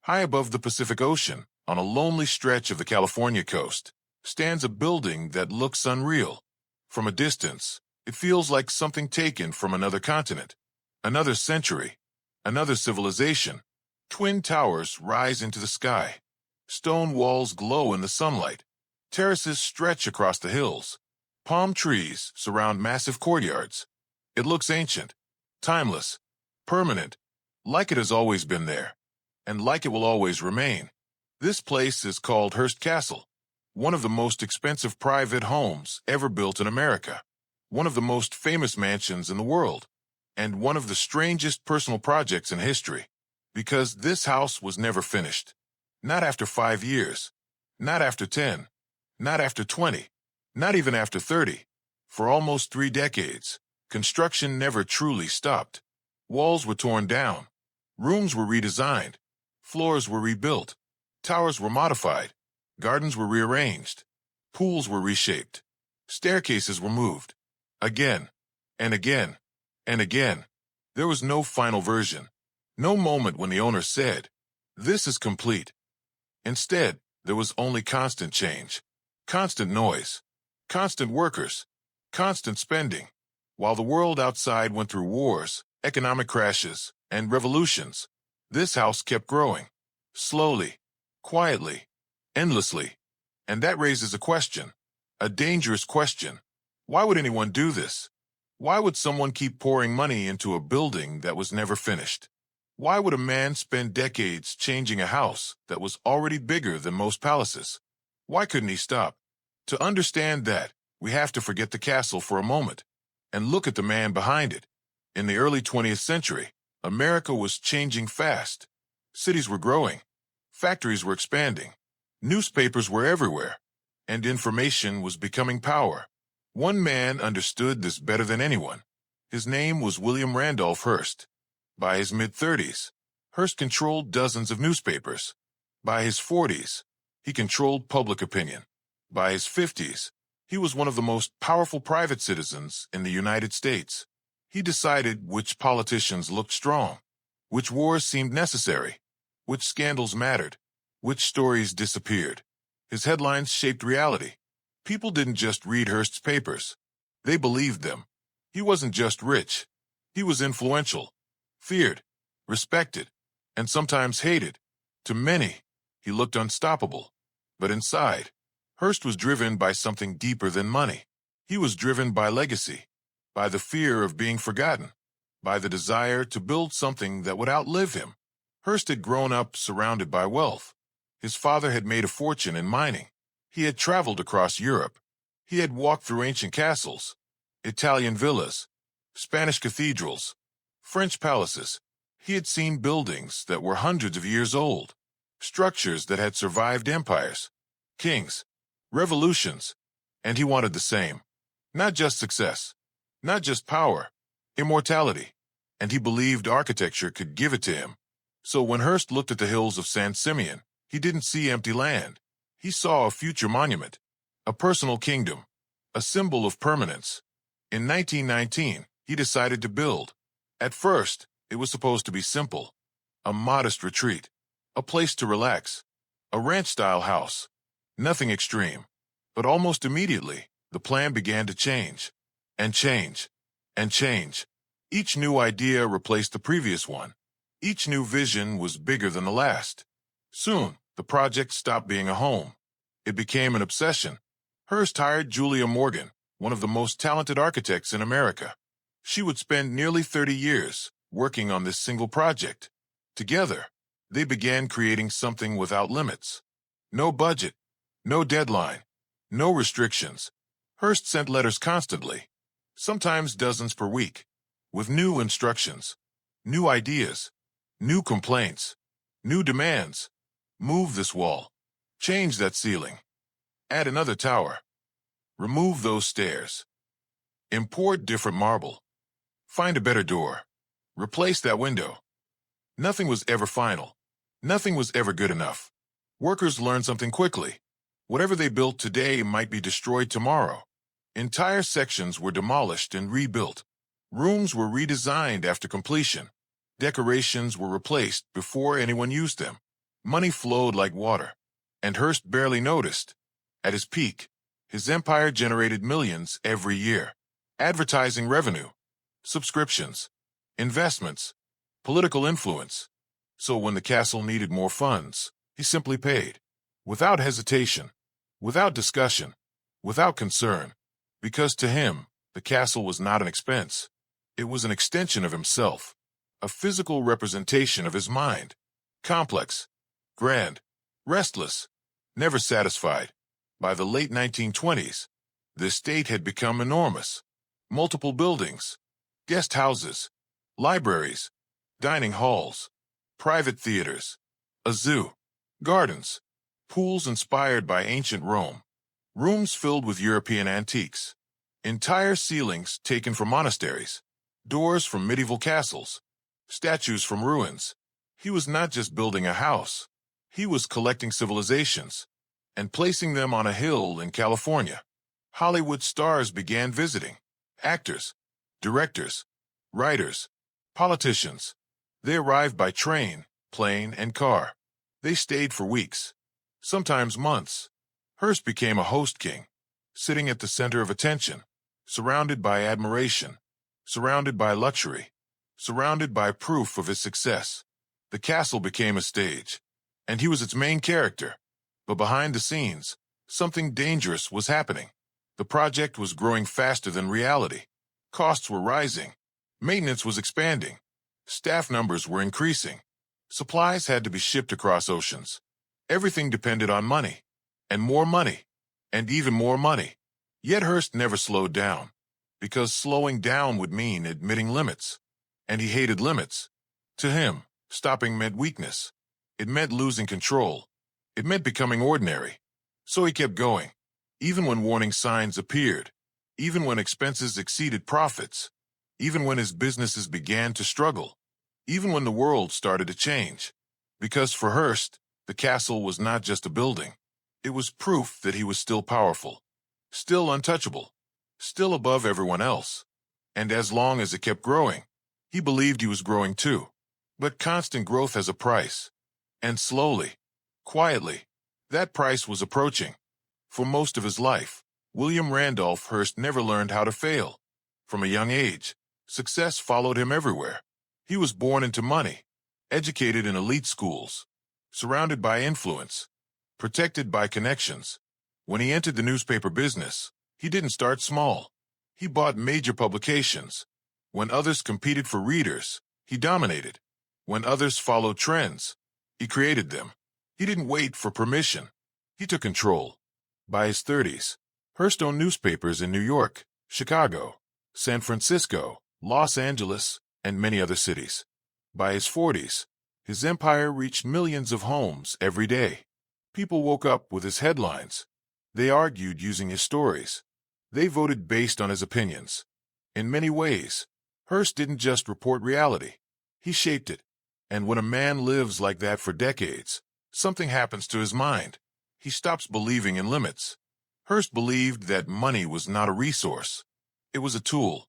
High above the Pacific Ocean, on a lonely stretch of the California coast, stands a building that looks unreal. From a distance, it feels like something taken from another continent, another century, another civilization. Twin towers rise into the sky. Stone walls glow in the sunlight. Terraces stretch across the hills. Palm trees surround massive courtyards. It looks ancient, timeless, permanent, like it has always been there, and like it will always remain. This place is called Hearst Castle, one of the most expensive private homes ever built in America, one of the most famous mansions in the world, and one of the strangest personal projects in history, because this house was never finished. Not after 5 years, not after 10, not after 20, not even after 30. For almost 3 decades, construction never truly stopped. Walls were torn down, rooms were redesigned, floors were rebuilt, towers were modified, gardens were rearranged, pools were reshaped, staircases were moved. Again, and again, and again. There was no final version, no moment when the owner said, "This is complete." Instead, there was only constant change, constant noise, constant workers, constant spending. While the world outside went through wars, economic crashes, and revolutions, this house kept growing, slowly, quietly, endlessly. And that raises a question, a dangerous question. Why would anyone do this? Why would someone keep pouring money into a building that was never finished? Why would a man spend decades changing a house that was already bigger than most palaces? Why couldn't he stop? To understand that, we have to forget the castle for a moment and look at the man behind it. In the early 20th century, America was changing fast. Cities were growing, factories were expanding, newspapers were everywhere, and information was becoming power. One man understood this better than anyone. His name was William Randolph Hearst. By his mid-30s, Hearst controlled dozens of newspapers. By his 40s, he controlled public opinion. By his 50s, he was one of the most powerful private citizens in the United States. He decided which politicians looked strong, which wars seemed necessary, which scandals mattered, which stories disappeared. His headlines shaped reality. People didn't just read Hearst's papers. They believed them. He wasn't just rich. He was influential, feared, respected, and sometimes hated. To many, he looked unstoppable. But inside, Hearst was driven by something deeper than money. He was driven by legacy, by the fear of being forgotten, by the desire to build something that would outlive him. Hearst had grown up surrounded by wealth. His father had made a fortune in mining. He had traveled across Europe. He had walked through ancient castles, Italian villas, Spanish cathedrals, French palaces. He had seen buildings that were hundreds of years old, structures that had survived empires, kings, revolutions, and he wanted the same. Not just success, not just power, immortality. And he believed architecture could give it to him. So when Hearst looked at the hills of San Simeon, he didn't see empty land. He saw a future monument, a personal kingdom, a symbol of permanence. In 1919, he decided to build. At first, it was supposed to be simple, a modest retreat, a place to relax, a ranch-style house, nothing extreme. But almost immediately, the plan began to change, and change, and change. Each new idea replaced the previous one. Each new vision was bigger than the last. Soon, the project stopped being a home. It became an obsession. Hearst hired Julia Morgan, one of the most talented architects in America. She would spend nearly 30 years working on this single project. Together, they began creating something without limits. No budget, no deadline, no restrictions. Hearst sent letters constantly, sometimes dozens per week, with new instructions, new ideas, new complaints, new demands. Move this wall. Change that ceiling. Add another tower. Remove those stairs. Import different marble. Find a better door. Replace that window. Nothing was ever final. Nothing was ever good enough. Workers learned something quickly. Whatever they built today might be destroyed tomorrow. Entire sections were demolished and rebuilt. Rooms were redesigned after completion. Decorations were replaced before anyone used them. Money flowed like water, and Hearst barely noticed. At his peak, his empire generated millions every year. Advertising revenue, subscriptions, investments, political influence. So when the castle needed more funds, he simply paid. Without hesitation, without discussion, without concern. Because to him, the castle was not an expense. It was an extension of himself, a physical representation of his mind. Complex, grand, restless, never satisfied. By the late 1920s, the estate had become enormous. Multiple buildings, guest houses, libraries, dining halls, private theaters, a zoo, gardens, pools inspired by ancient Rome, rooms filled with European antiques, entire ceilings taken from monasteries, doors from medieval castles, statues from ruins. He was not just building a house. He was collecting civilizations and placing them on a hill in California. Hollywood stars began visiting. Actors, directors, writers, politicians. They arrived by train, plane, and car. They stayed for weeks, sometimes months. Hearst became a host king, sitting at the center of attention, surrounded by admiration, surrounded by luxury, surrounded by proof of his success. The castle became a stage, and he was its main character. But behind the scenes, something dangerous was happening. The project was growing faster than reality. Costs were rising. Maintenance was expanding. Staff numbers were increasing. Supplies had to be shipped across oceans. Everything depended on money, and even more money. Yet Hearst never slowed down, because slowing down would mean admitting limits, and he hated limits. To him, stopping meant weakness. It meant losing control. It meant becoming ordinary. So he kept going, even when warning signs appeared, even when expenses exceeded profits, even when his businesses began to struggle, even when the world started to change. Because for Hearst, the castle was not just a building. It was proof that he was still powerful, still untouchable, still above everyone else. And as long as it kept growing, he believed he was growing too. But constant growth has a price. And slowly, quietly, that price was approaching. For most of his life, William Randolph Hearst never learned how to fail. From a young age, success followed him everywhere. He was born into money, educated in elite schools, surrounded by influence, protected by connections. When he entered the newspaper business, he didn't start small. He bought major publications. When others competed for readers, he dominated. When others followed trends, he created them. He didn't wait for permission. He took control. By his 30s, Hearst owned newspapers in New York, Chicago, San Francisco, Los Angeles, and many other cities. By his 40s, his empire reached millions of homes every day. People woke up with his headlines. They argued using his stories. They voted based on his opinions. In many ways, Hearst didn't just report reality. He shaped it. And when a man lives like that for decades, something happens to his mind. He stops believing in limits. Hearst believed that money was not a resource. It was a tool,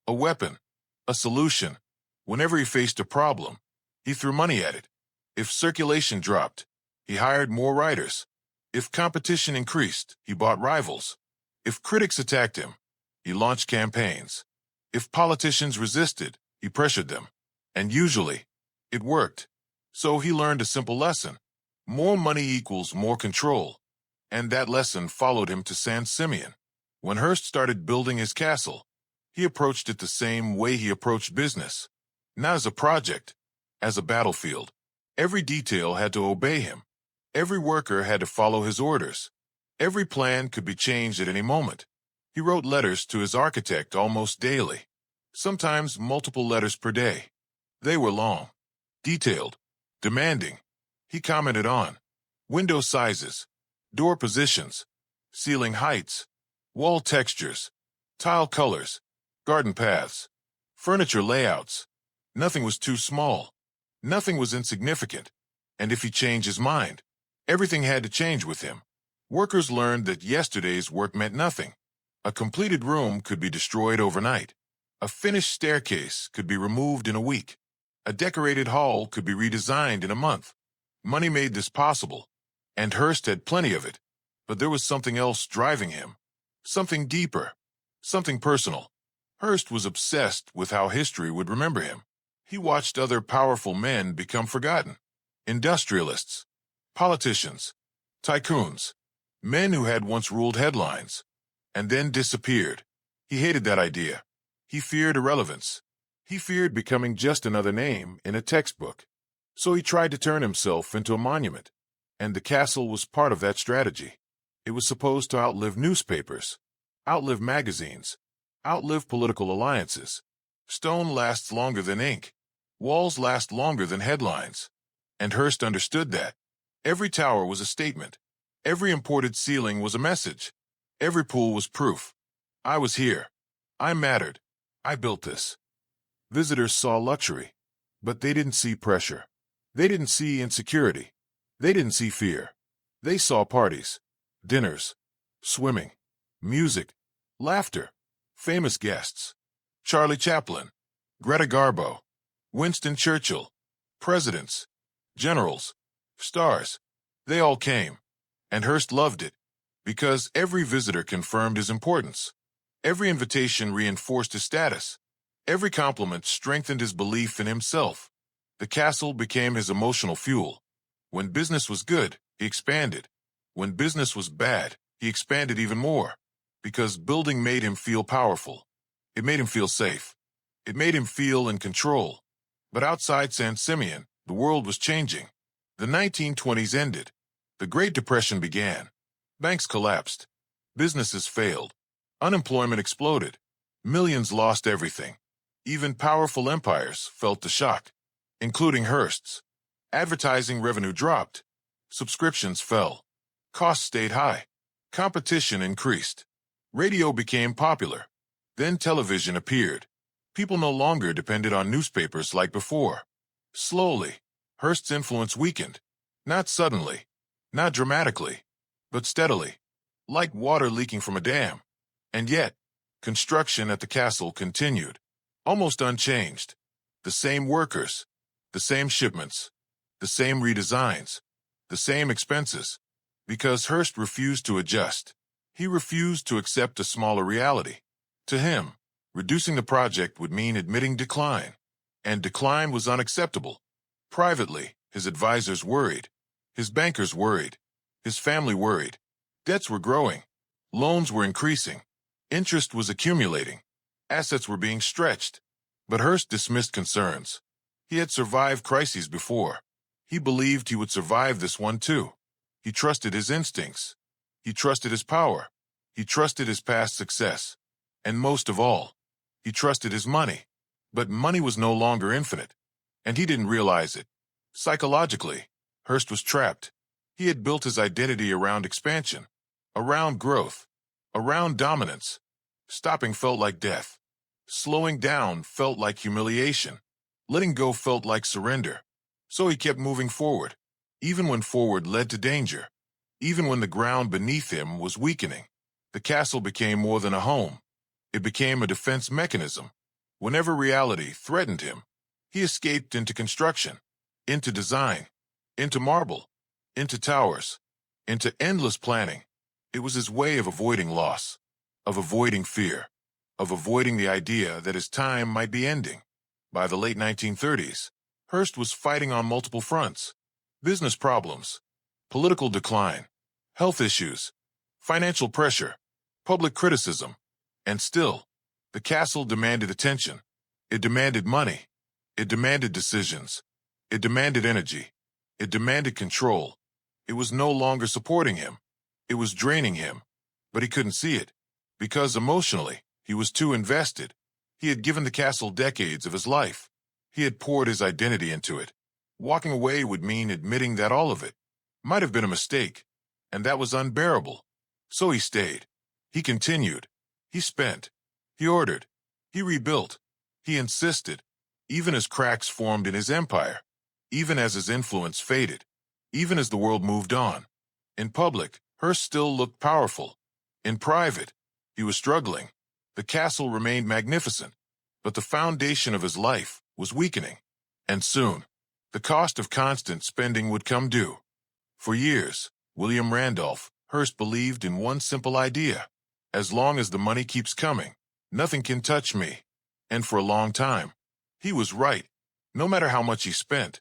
a weapon, a solution. Whenever he faced a problem, he threw money at it. If circulation dropped, he hired more writers. If competition increased, he bought rivals. If critics attacked him, he launched campaigns. If politicians resisted, he pressured them. And usually, it worked. So he learned a simple lesson. More money equals more control. And that lesson followed him to San Simeon. When Hearst started building his castle, he approached it the same way he approached business. Not as a project, as a battlefield. Every detail had to obey him. Every worker had to follow his orders. Every plan could be changed at any moment. He wrote letters to his architect almost daily, sometimes multiple letters per day. They were long, detailed, demanding. He commented on window sizes, door positions, ceiling heights, wall textures, tile colors, garden paths, furniture layouts. Nothing was too small. Nothing was insignificant. And if he changed his mind, everything had to change with him. Workers learned that yesterday's work meant nothing. A completed room could be destroyed overnight. A finished staircase could be removed in a week. A decorated hall could be redesigned in a month. Money made this possible, and Hearst had plenty of it. But there was something else driving him. Something deeper. Something personal. Hearst was obsessed with how history would remember him. He watched other powerful men become forgotten. Industrialists, politicians, tycoons, men who had once ruled headlines, and then disappeared. He hated that idea. He feared irrelevance. He feared becoming just another name in a textbook. So he tried to turn himself into a monument, and the castle was part of that strategy. It was supposed to outlive newspapers, outlive magazines, outlive political alliances. Stone lasts longer than ink. Walls last longer than headlines. And Hearst understood that. Every tower was a statement. Every imported ceiling was a message. Every pool was proof. I was here. I mattered. I built this. Visitors saw luxury, but they didn't see pressure. They didn't see insecurity. They didn't see fear. They saw parties, dinners, swimming, music, laughter, famous guests. Charlie Chaplin, Greta Garbo, Winston Churchill, presidents, generals, stars. They all came, and Hearst loved it, because every visitor confirmed his importance. Every invitation reinforced his status. Every compliment strengthened his belief in himself. The castle became his emotional fuel. When business was good, he expanded. When business was bad, he expanded even more, because building made him feel powerful. It made him feel safe. It made him feel in control. But outside San Simeon, the world was changing. The 1920s ended. The Great Depression began. Banks collapsed. Businesses failed. Unemployment exploded. Millions lost everything. Even powerful empires felt the shock, including Hearst's. Advertising revenue dropped. Subscriptions fell. Costs stayed high. Competition increased. Radio became popular. Then television appeared. People no longer depended on newspapers like before. Slowly, Hearst's influence weakened. Not suddenly, not dramatically, but steadily, like water leaking from a dam. And yet, construction at the castle continued, almost unchanged. The same workers, the same shipments, the same redesigns, the same expenses. Because Hearst refused to adjust. He refused to accept a smaller reality. To him, reducing the project would mean admitting decline. And decline was unacceptable. Privately, his advisors worried. His bankers worried. His family worried. Debts were growing. Loans were increasing. Interest was accumulating. Assets were being stretched. But Hearst dismissed concerns. He had survived crises before. He believed he would survive this one too. He trusted his instincts. He trusted his power. He trusted his past success. And most of all, he trusted his money. But money was no longer infinite. And he didn't realize it. Psychologically, Hearst was trapped. He had built his identity around expansion, around growth, around dominance. Stopping felt like death. Slowing down felt like humiliation. Letting go felt like surrender. So he kept moving forward, even when forward led to danger. Even when the ground beneath him was weakening. The castle became more than a home. It became a defense mechanism. Whenever reality threatened him, he escaped into construction, into design, into marble, into towers, into endless planning. It was his way of avoiding loss, of avoiding fear, of avoiding the idea that his time might be ending. By the late 1930s, Hearst was fighting on multiple fronts. Business problems, political decline, health issues, financial pressure, public criticism. And still, the castle demanded attention. It demanded money. It demanded decisions. It demanded energy. It demanded control. It was no longer supporting him. It was draining him. But he couldn't see it. Because emotionally, he was too invested. He had given the castle decades of his life. He had poured his identity into it. Walking away would mean admitting that all of it might have been a mistake. And that was unbearable. So he stayed. He continued. He spent. He ordered. He rebuilt. He insisted. Even as cracks formed in his empire. Even as his influence faded. Even as the world moved on. In public, Hearst still looked powerful. In private, he was struggling. The castle remained magnificent, but the foundation of his life was weakening. And soon, The cost of constant spending would come due. For years, William Randolph Hearst believed in one simple idea. As long as the money keeps coming, nothing can touch me. And for a long time, he was right. No matter how much he spent,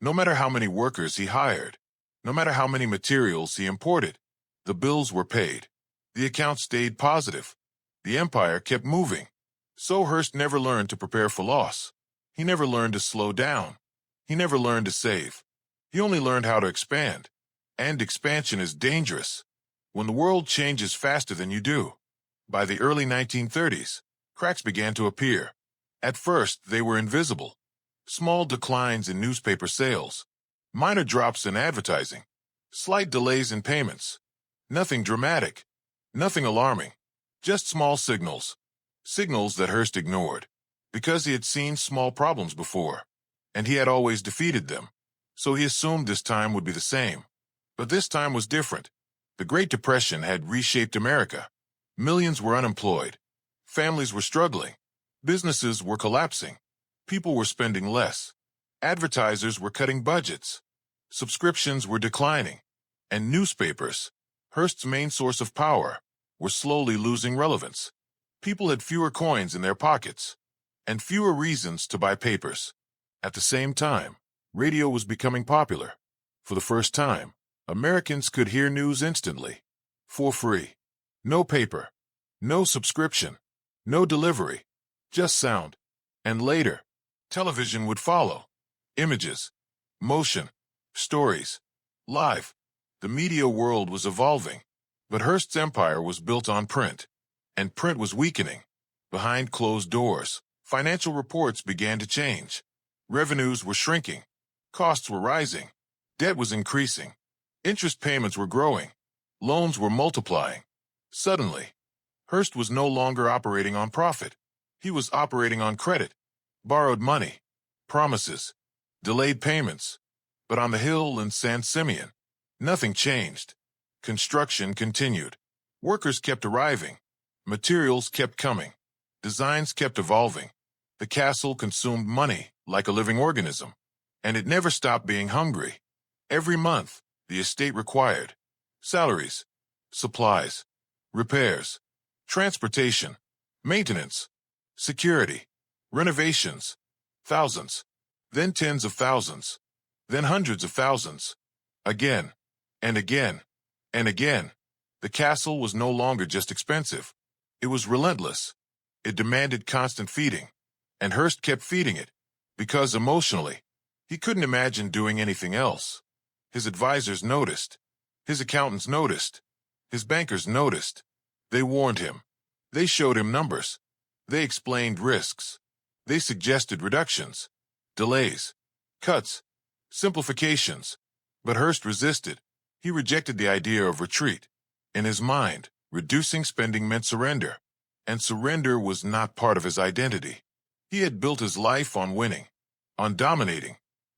no matter how many workers he hired, no matter how many materials he imported, the bills were paid. The account stayed positive. The empire kept moving. So Hearst never learned to prepare for loss. He never learned to slow down. He never learned to save. He only learned how to expand. And expansion is dangerous when the world changes faster than you do. By the early 1930s, cracks began to appear. At first, they were invisible. Small declines in newspaper sales, minor drops in advertising, slight delays in payments. Nothing dramatic, nothing alarming, just small signals. Signals that Hearst ignored, because he had seen small problems before, and he had always defeated them. So he assumed this time would be the same. But this time was different. The Great Depression had reshaped America. Millions were unemployed. Families were struggling. Businesses were collapsing. People were spending less. Advertisers were cutting budgets. Subscriptions were declining. And newspapers, Hearst's main source of power, were slowly losing relevance. People had fewer coins in their pockets and fewer reasons to buy papers. At the same time, radio was becoming popular. For the first time, Americans could hear news instantly, for free. No paper, no subscription, no delivery, just sound. And later, television would follow. Images, motion, stories, live. The media world was evolving, but Hearst's empire was built on print, and print was weakening. Behind closed doors, financial reports began to change. Revenues were shrinking, costs were rising, debt was increasing. Interest payments were growing. Loans were multiplying. Suddenly, Hearst was no longer operating on profit. He was operating on credit, borrowed money, promises, delayed payments. But on the hill in San Simeon, nothing changed. Construction continued. Workers kept arriving. Materials kept coming. Designs kept evolving. The castle consumed money like a living organism, and it never stopped being hungry. Every month, the estate required salaries, supplies, repairs, transportation, maintenance, security, renovations, thousands, then tens of thousands, then hundreds of thousands, again, and again, and again. The castle was no longer just expensive. It was relentless. It demanded constant feeding, and Hearst kept feeding it, because emotionally, he couldn't imagine doing anything else. His advisors noticed. His accountants noticed. His bankers noticed. They warned him. They showed him numbers. They explained risks. They suggested reductions, delays, cuts, simplifications. But Hearst resisted. He rejected the idea of retreat. In his mind, reducing spending meant surrender, and surrender was not part of his identity. He had built his life on winning, on dominating,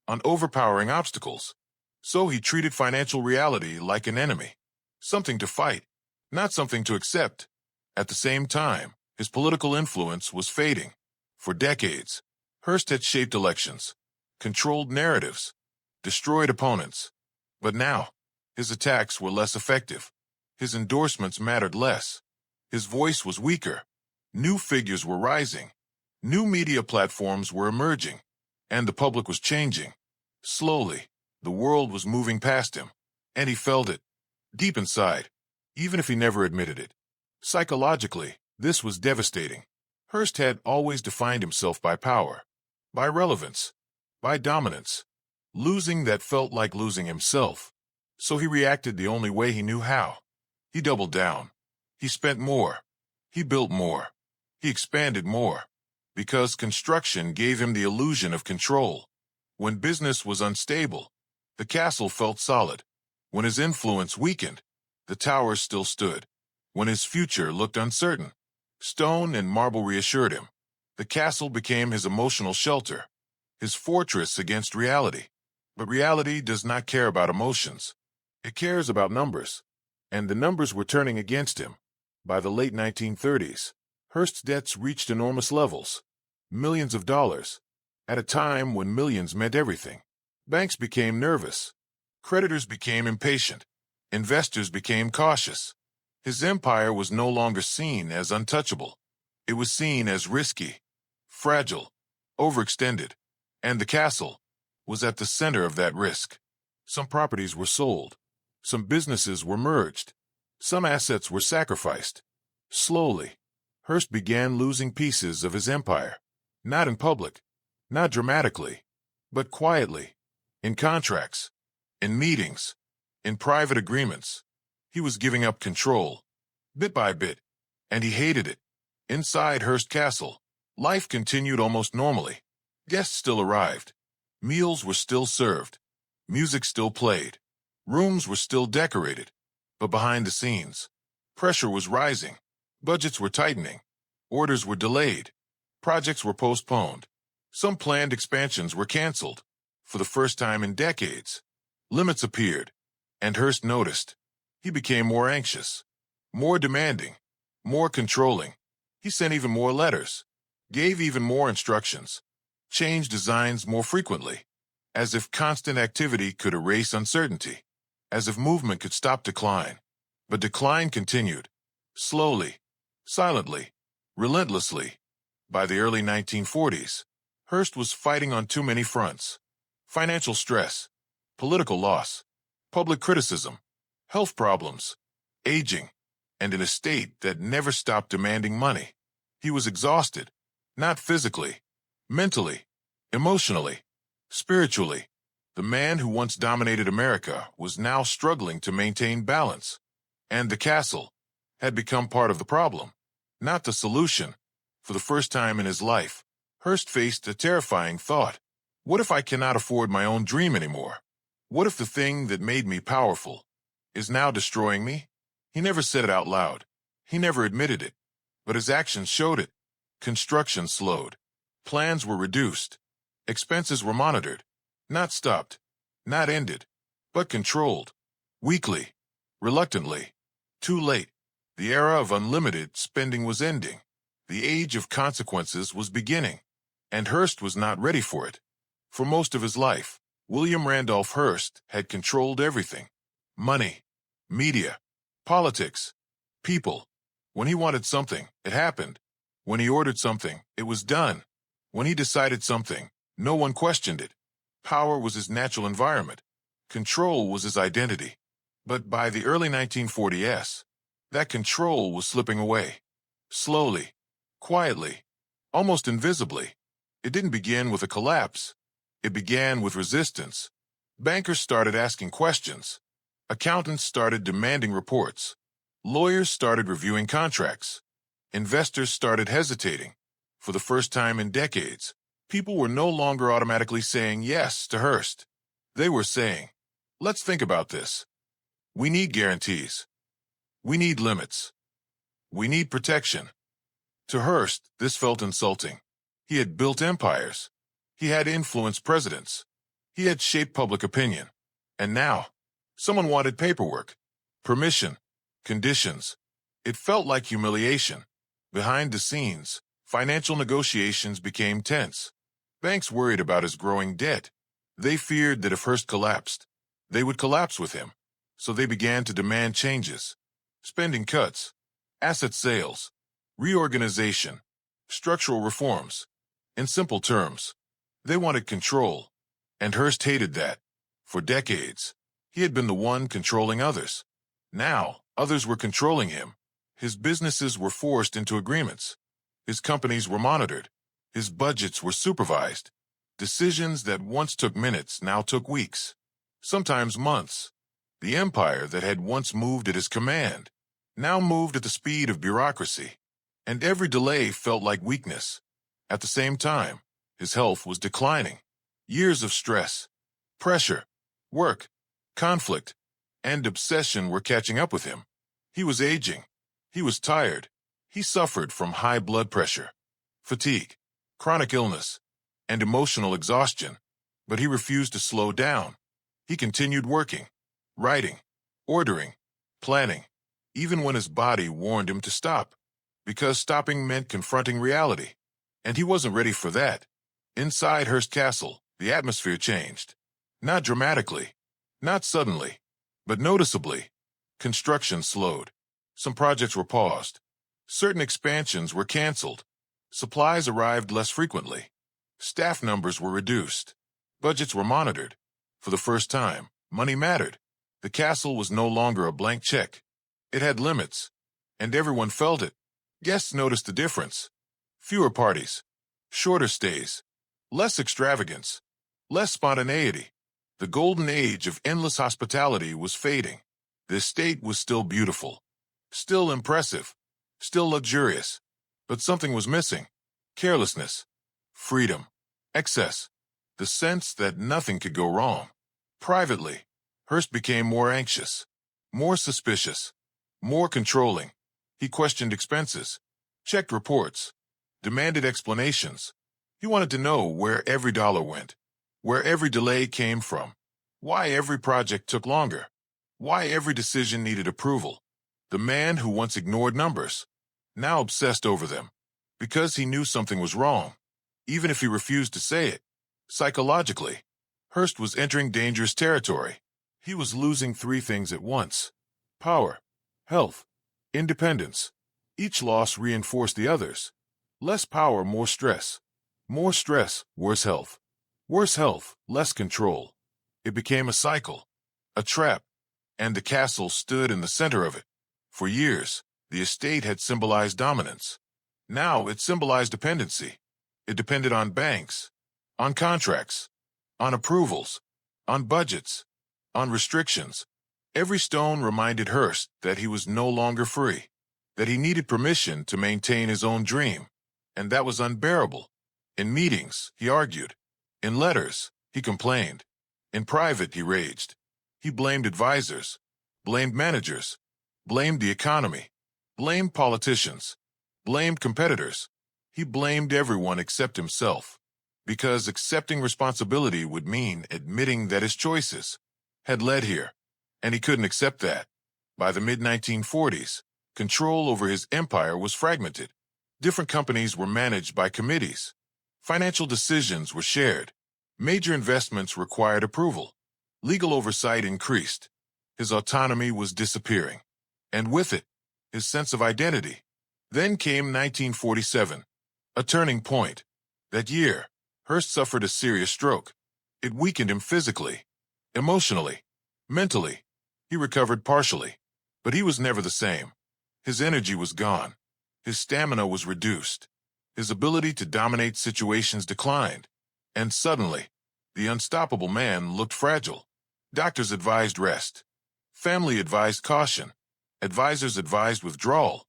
on overpowering obstacles. So he treated financial reality like an enemy, something to fight, not something to accept. At the same time, his political influence was fading. For decades, Hearst had shaped elections, controlled narratives, destroyed opponents. But now, his attacks were less effective. His endorsements mattered less. His voice was weaker. New figures were rising. New media platforms were emerging. And the public was changing. Slowly, the world was moving past him, and he felt it, deep inside, even if he never admitted it. Psychologically, this was devastating. Hearst had always defined himself by power, by relevance, by dominance. Losing that felt like losing himself. So he reacted the only way he knew how. He doubled down. He spent more. He built more. He expanded more. Because construction gave him the illusion of control. When business was unstable, the castle felt solid. When his influence weakened, the towers still stood. When his future looked uncertain, stone and marble reassured him. The castle became his emotional shelter, his fortress against reality. But reality does not care about emotions. It cares about numbers. And the numbers were turning against him. By the late 1930s, Hearst's debts reached enormous levels. Millions of dollars. At a time when millions meant everything. Banks became nervous. Creditors became impatient. Investors became cautious. His empire was no longer seen as untouchable. It was seen as risky, fragile, overextended, and the castle was at the center of that risk. Some properties were sold. Some businesses were merged. Some assets were sacrificed. Slowly, Hearst began losing pieces of his empire, not in public, not dramatically, but quietly, in contracts, in meetings, in private agreements. He was giving up control, bit by bit, and he hated it. Inside Hearst Castle, life continued almost normally. Guests still arrived. Meals were still served. Music still played. Rooms were still decorated. But behind the scenes, pressure was rising. Budgets were tightening. Orders were delayed. Projects were postponed. Some planned expansions were canceled. For the first time in decades, limits appeared, and Hearst noticed. He became more anxious, more demanding, more controlling. He sent even more letters, gave even more instructions, changed designs more frequently, as if constant activity could erase uncertainty, as if movement could stop decline. But decline continued, slowly, silently, relentlessly. By the early 1940s, Hearst was fighting on too many fronts: financial stress, political loss, public criticism, health problems, aging, and an estate that never stopped demanding money. He was exhausted, not physically, mentally, emotionally, spiritually. The man who once dominated America was now struggling to maintain balance, and the castle had become part of the problem, not the solution. For the first time in his life, Hearst faced a terrifying thought. What if I cannot afford my own dream anymore? What if the thing that made me powerful is now destroying me? He never said it out loud. He never admitted it. But his actions showed it. Construction slowed. Plans were reduced. Expenses were monitored. Not stopped. Not ended. But controlled. Weakly. Reluctantly. Too late. The era of unlimited spending was ending. The age of consequences was beginning. And Hearst was not ready for it. For most of his life, William Randolph Hearst had controlled everything: money, media, politics, people. When he wanted something, it happened. When he ordered something, it was done. When he decided something, no one questioned it. Power was his natural environment. Control was his identity. But by the early 1940s, that control was slipping away. Slowly, quietly, almost invisibly. It didn't begin with a collapse. It began with resistance. Bankers started asking questions. Accountants started demanding reports. Lawyers started reviewing contracts. Investors started hesitating. For the first time in decades, people were no longer automatically saying yes to Hearst. They were saying, let's think about this. We need guarantees. We need limits. We need protection. To Hearst, this felt insulting. He had built empires. He had influenced presidents. He had shaped public opinion. And now, someone wanted paperwork, permission, conditions. It felt like humiliation. Behind the scenes, financial negotiations became tense. Banks worried about his growing debt. They feared that if Hearst collapsed, they would collapse with him. So they began to demand changes: spending cuts, asset sales, reorganization, structural reforms. In simple terms, they wanted control, and Hearst hated that. For decades, he had been the one controlling others. Now, others were controlling him. His businesses were forced into agreements. His companies were monitored. His budgets were supervised. Decisions that once took minutes now took weeks, sometimes months. The empire that had once moved at his command now moved at the speed of bureaucracy, and every delay felt like weakness. At the same time, his health was declining. Years of stress, pressure, work, conflict, and obsession were catching up with him. He was aging. He was tired. He suffered from high blood pressure, fatigue, chronic illness, and emotional exhaustion. But he refused to slow down. He continued working, writing, ordering, planning, even when his body warned him to stop, because stopping meant confronting reality. And he wasn't ready for that. Inside Hearst Castle, the atmosphere changed. Not dramatically, not suddenly, but noticeably. Construction slowed. Some projects were paused. Certain expansions were canceled. Supplies arrived less frequently. Staff numbers were reduced. Budgets were monitored. For the first time, money mattered. The castle was no longer a blank check. It had limits, and everyone felt it. Guests noticed the difference. Fewer parties, shorter stays, less extravagance, less spontaneity. The golden age of endless hospitality was fading. The estate was still beautiful, still impressive, still luxurious, but something was missing. Carelessness, freedom, excess, the sense that nothing could go wrong. Privately, Hearst became more anxious, more suspicious, more controlling. He questioned expenses, checked reports, demanded explanations. He wanted to know where every dollar went, where every delay came from, why every project took longer, why every decision needed approval. The man who once ignored numbers, now obsessed over them, because he knew something was wrong, even if he refused to say it. Psychologically, Hearst was entering dangerous territory. He was losing three things at once: power, health, independence. Each loss reinforced the others. Less power, more stress. More stress, worse health. Worse health, less control. It became a cycle, a trap, and the castle stood in the center of it. For years, the estate had symbolized dominance. Now it symbolized dependency. It depended on banks, on contracts, on approvals, on budgets, on restrictions. Every stone reminded Hearst that he was no longer free, that he needed permission to maintain his own dream, and that was unbearable. In meetings, he argued. In letters, he complained. In private, he raged. He blamed advisors, blamed managers, blamed the economy, blamed politicians, blamed competitors. He blamed everyone except himself, because accepting responsibility would mean admitting that his choices had led here, and he couldn't accept that. By the mid-1940s, control over his empire was fragmented. Different companies were managed by committees. Financial decisions were shared. Major investments required approval. Legal oversight increased. His autonomy was disappearing, and with it, his sense of identity. Then came 1947, a turning point. That year, Hearst suffered a serious stroke. It weakened him physically, emotionally, mentally. He recovered partially, but he was never the same. His energy was gone. His stamina was reduced. His ability to dominate situations declined. And suddenly, the unstoppable man looked fragile. Doctors advised rest. Family advised caution. Advisors advised withdrawal.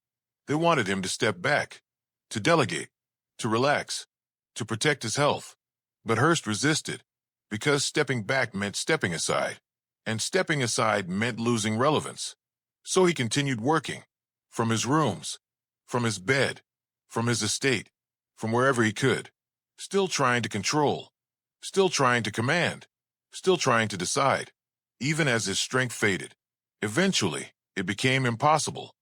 They wanted him to step back, to delegate, to relax, to protect his health. But Hearst resisted, because stepping back meant stepping aside, and stepping aside meant losing relevance. So he continued working, from his rooms, from his bed, from his estate, from wherever he could, still trying to control, still trying to command, still trying to decide, even as his strength faded. Eventually, it became impossible.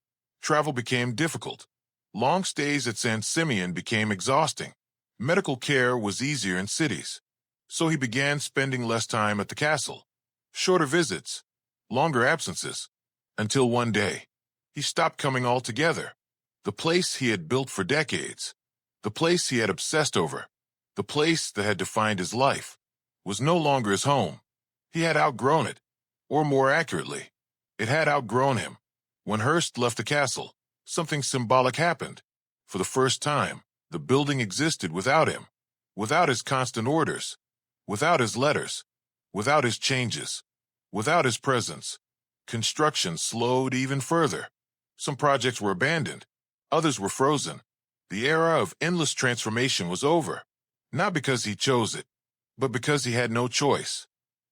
Travel became difficult. Long stays at Simeon became exhausting. Medical care was easier in cities, so he began spending less time at the castle. Shorter visits, longer absences, until one day, he stopped coming altogether. The place he had built for decades, the place he had obsessed over, the place that had defined his life, was no longer his home. He had outgrown it, or more accurately, it had outgrown him. When Hearst left the castle, something symbolic happened. For the first time, the building existed without him, without his constant orders, without his letters, without his changes, without his presence. Construction slowed even further. Some projects were abandoned, others were frozen. The era of endless transformation was over, not because he chose it, but because he had no choice.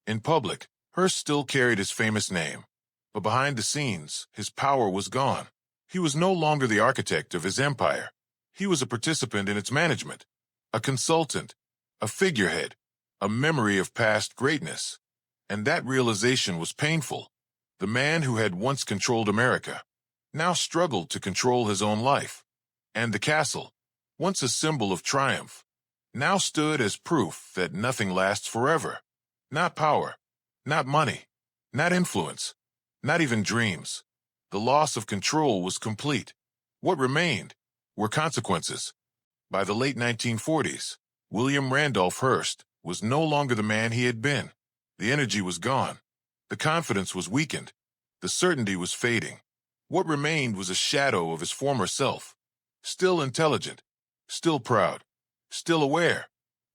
In public, Hearst still carried his famous name, but behind the scenes, his power was gone. He was no longer the architect of his empire. He was a participant in its management, a consultant, a figurehead, a memory of past greatness. And that realization was painful. The man who had once controlled America now struggled to control his own life. And the castle, once a symbol of triumph, now stood as proof that nothing lasts forever. Not power, not money, not influence, not even dreams. The loss of control was complete. What remained were consequences. By the late 1940s, William Randolph Hearst was no longer the man he had been. The energy was gone. The confidence was weakened. The certainty was fading. What remained was a shadow of his former self. Still intelligent, still proud, still aware,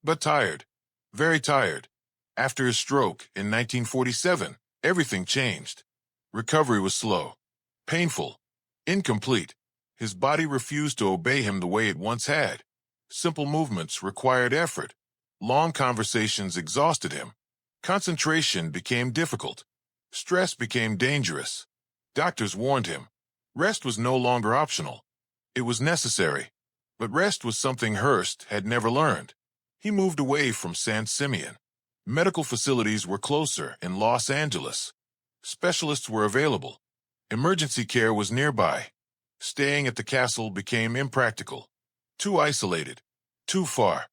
but tired, very tired. After his stroke in 1947, everything changed. Recovery was slow, painful, incomplete. His body refused to obey him the way it once had. Simple movements required effort. Long conversations exhausted him. Concentration became difficult. Stress became dangerous. Doctors warned him. Rest was no longer optional. It was necessary. But rest was something Hearst had never learned. He moved away from San Simeon. Medical facilities were closer in Los Angeles. Specialists were available. Emergency care was nearby. Staying at the castle became impractical. Too isolated, too far,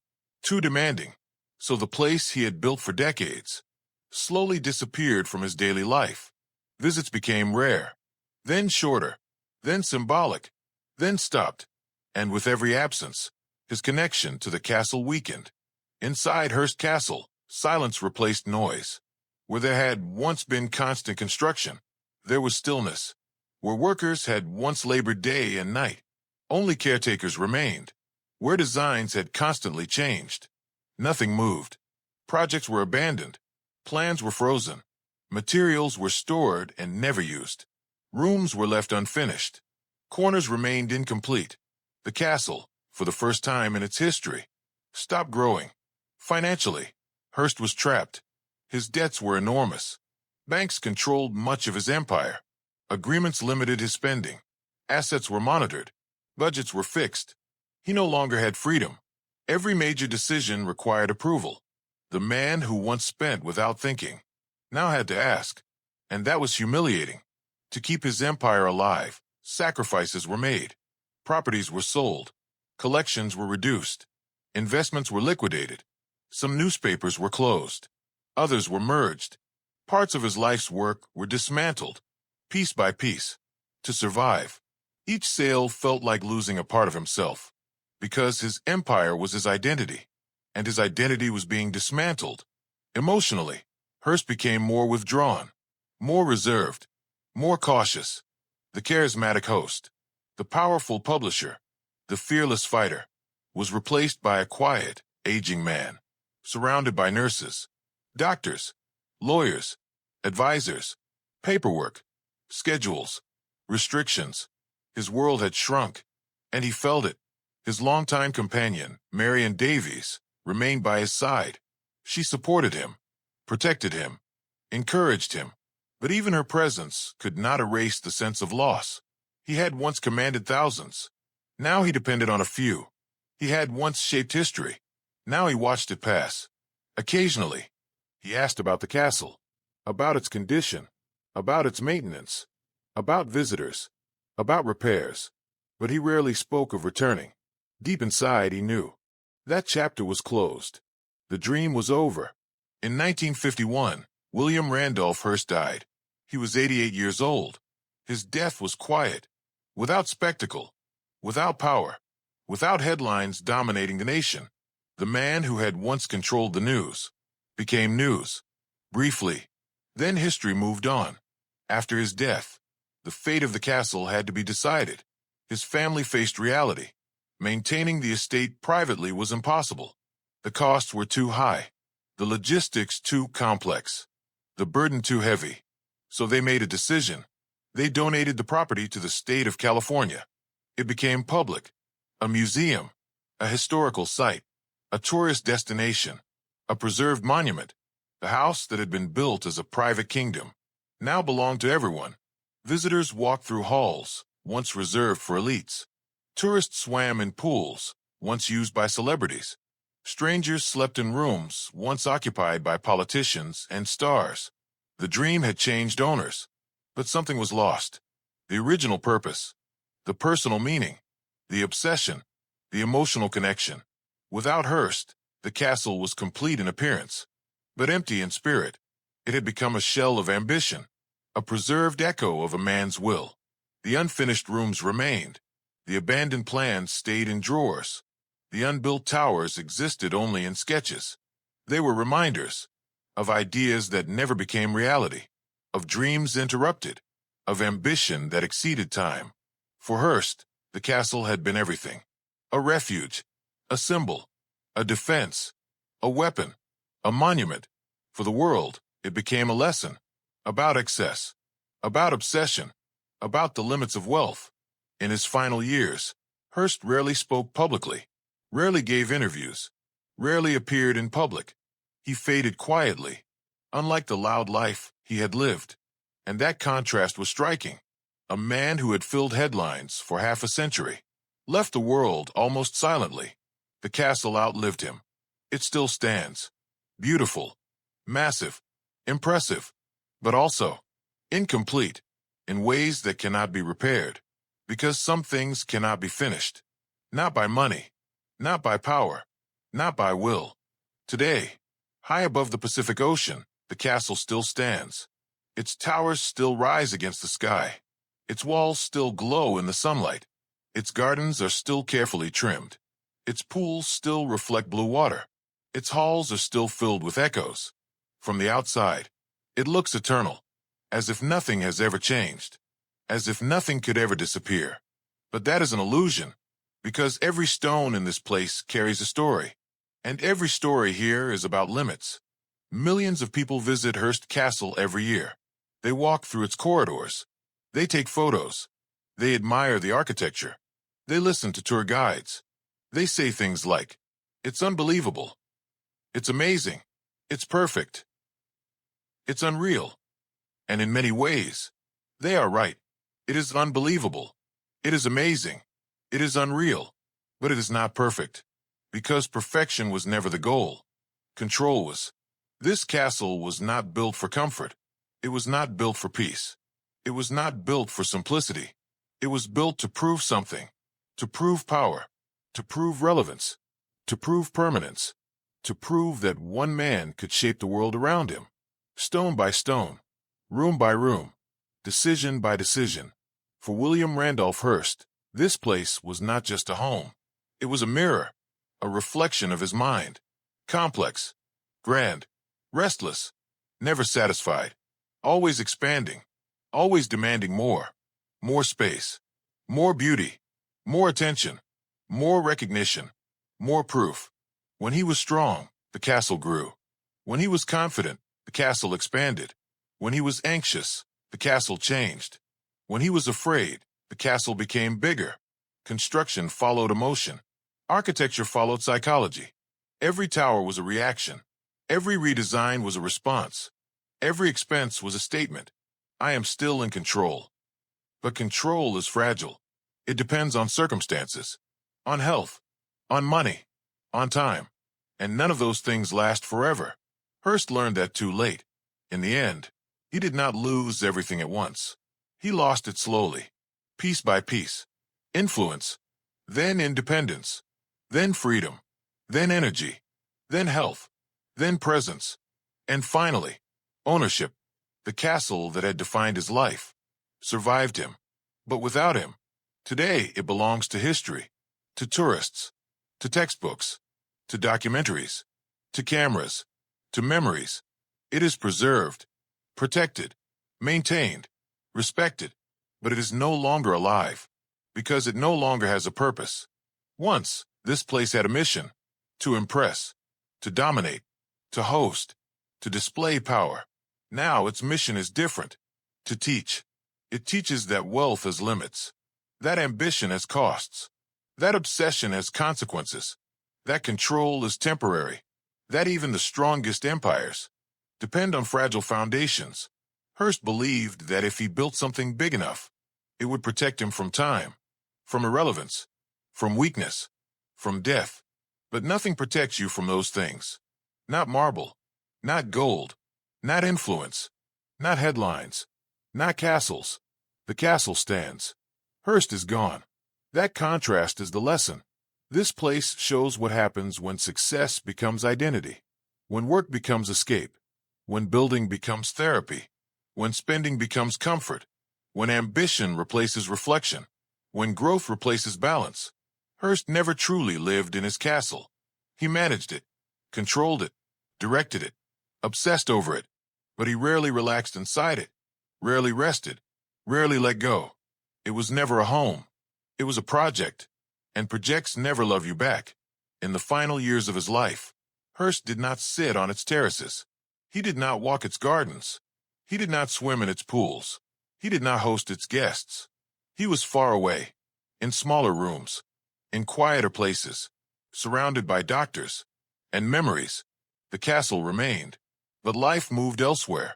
too demanding. So the place he had built for decades slowly disappeared from his daily life. Visits became rare, then shorter, then symbolic, then stopped. And with every absence, his connection to the castle weakened. Inside Hearst Castle, silence replaced noise. Where there had once been constant construction, there was stillness. Where workers had once labored day and night, only caretakers remained. Where designs had constantly changed, nothing moved. Projects were abandoned. Plans were frozen. Materials were stored and never used. Rooms were left unfinished. Corners remained incomplete. The castle, for the first time in its history, stopped growing. Financially, Hearst was trapped. His debts were enormous. Banks controlled much of his empire. Agreements limited his spending. Assets were monitored. Budgets were fixed. He no longer had freedom. Every major decision required approval. The man who once spent without thinking now had to ask. And that was humiliating. To keep his empire alive, sacrifices were made. Properties were sold. Collections were reduced. Investments were liquidated. Some newspapers were closed. Others were merged. Parts of his life's work were dismantled, piece by piece. To survive, each sale felt like losing a part of himself, because his empire was his identity, and his identity was being dismantled. Emotionally, Hearst became more withdrawn, more reserved, more cautious. The charismatic host, the powerful publisher, the fearless fighter, was replaced by a quiet, aging man, surrounded by nurses, doctors, lawyers, advisors, paperwork, schedules, restrictions. His world had shrunk, and he felt it. His longtime companion, Marion Davies, remained by his side. She supported him, protected him, encouraged him, but even her presence could not erase the sense of loss. He had once commanded thousands. Now he depended on a few. He had once shaped history. Now he watched it pass. Occasionally, he asked about the castle, about its condition, about its maintenance, about visitors, about repairs, but he rarely spoke of returning. Deep inside, he knew. That chapter was closed. The dream was over. In 1951, William Randolph Hearst died. He was 88 years old. His death was quiet, without spectacle, without power, without headlines dominating the nation. The man who had once controlled the news became news, briefly. Then history moved on. After his death, the fate of the castle had to be decided. His family faced reality. Maintaining the estate privately was impossible. The costs were too high, the logistics too complex, the burden too heavy. So they made a decision. They donated the property to the state of California. It became public, a museum, a historical site, a tourist destination, a preserved monument. The house that had been built as a private kingdom now belonged to everyone. Visitors walked through halls, once reserved for elites. Tourists swam in pools, once used by celebrities. Strangers slept in rooms, once occupied by politicians and stars. The dream had changed owners, but something was lost. The original purpose, the personal meaning, the obsession, the emotional connection. Without Hearst, the castle was complete in appearance, but empty in spirit. It had become a shell of ambition, a preserved echo of a man's will. The unfinished rooms remained. The abandoned plans stayed in drawers. The unbuilt towers existed only in sketches. They were reminders of ideas that never became reality, of dreams interrupted, of ambition that exceeded time. For Hearst, the castle had been everything. A refuge, a symbol, a defense, a weapon, a monument. For the world, it became a lesson about excess, about obsession, about the limits of wealth. In his final years, Hearst rarely spoke publicly, rarely gave interviews, rarely appeared in public. He faded quietly, unlike the loud life he had lived. And that contrast was striking. A man who had filled headlines for half a century left the world almost silently. The castle outlived him. It still stands. Beautiful, massive, impressive, but also incomplete in ways that cannot be repaired. Because some things cannot be finished. Not by money, not by power, not by will. Today, high above the Pacific Ocean, the castle still stands. Its towers still rise against the sky. Its walls still glow in the sunlight. Its gardens are still carefully trimmed. Its pools still reflect blue water. Its halls are still filled with echoes. From the outside, it looks eternal, as if nothing has ever changed, as if nothing could ever disappear. But that is an illusion, because every stone in this place carries a story, and every story here is about limits. Millions of people visit Hearst Castle every year. They walk through its corridors. They take photos. They admire the architecture. They listen to tour guides. They say things like, "It's unbelievable. It's amazing. It's perfect. It's unreal." And in many ways, they are right. It is unbelievable. It is amazing. It is unreal. But it is not perfect, because perfection was never the goal. Control was. This castle was not built for comfort. It was not built for peace. It was not built for simplicity. It was built to prove something, to prove power, to prove relevance, to prove permanence, to prove that one man could shape the world around him, stone by stone, room by room, decision by decision. For William Randolph Hearst, this place was not just a home. It was a mirror, a reflection of his mind, complex, grand, restless, never satisfied, always expanding, always demanding more space, more beauty, more attention, more recognition, more proof. When he was strong, the castle grew. When he was confident, the castle expanded. When he was anxious, the castle changed. When he was afraid, the castle became bigger. Construction followed emotion. Architecture followed psychology. Every tower was a reaction. Every redesign was a response. Every expense was a statement. I am still in control. But control is fragile. It depends on circumstances, on health, on money, on time. And none of those things last forever. Hearst learned that too late. In the end, he did not lose everything at once. He lost it slowly, piece by piece. Influence, then independence, then freedom, then energy, then health, then presence, and finally, ownership. The castle that had defined his life survived him. But without him, today it belongs to history, to tourists, to textbooks, to documentaries, to cameras, to memories. It is preserved, protected, maintained, respected, but it is no longer alive, because it no longer has a purpose. Once, this place had a mission: to impress, to dominate, to host, to display power. Now its mission is different: to teach. It teaches that wealth has limits, that ambition has costs, that obsession has consequences, that control is temporary, that even the strongest empires depend on fragile foundations. Hearst believed that if he built something big enough, it would protect him from time, from irrelevance, from weakness, from death. But nothing protects you from those things. Not marble, not gold, not influence, not headlines, not castles. The castle stands. Hearst is gone. That contrast is the lesson. This place shows what happens when success becomes identity, When work becomes escape, when building becomes therapy, when spending becomes comfort, when ambition replaces reflection, when growth replaces balance, Hearst never truly lived in his castle. He managed it, controlled it, directed it, obsessed over it, but he rarely relaxed inside it, rarely rested, rarely let go. It was never a home. It was a project, and projects never love you back. In the final years of his life, Hearst did not sit on its terraces. He did not walk its gardens. He did not swim in its pools. He did not host its guests. He was far away, in smaller rooms, in quieter places, surrounded by doctors and memories. The castle remained, but life moved elsewhere.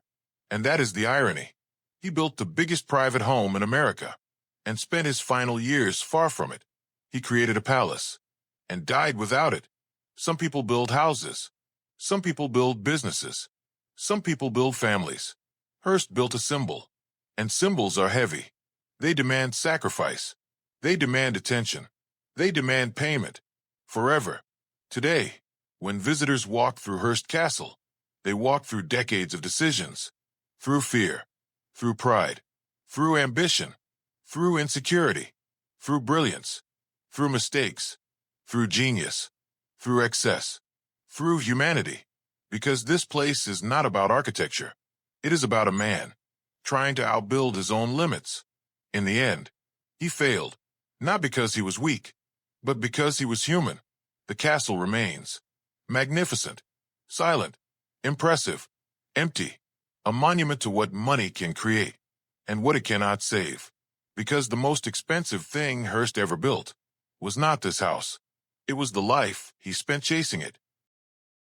And that is the irony. He built the biggest private home in America and spent his final years far from it. He created a palace and died without it. Some people build houses. Some people build businesses. Some people build families. Hearst built a symbol, and symbols are heavy. They demand sacrifice. They demand attention. They demand payment. Forever. Today, when visitors walk through Hearst Castle, they walk through decades of decisions, through fear, through pride, through ambition, through insecurity, through brilliance, through mistakes, through genius, through excess, through humanity. Because this place is not about architecture. It is about a man trying to outbuild his own limits. In the end, he failed, not because he was weak, but because he was human. The castle remains magnificent, silent, impressive, empty, a monument to what money can create and what it cannot save. Because the most expensive thing Hearst ever built was not this house. It was the life he spent chasing it.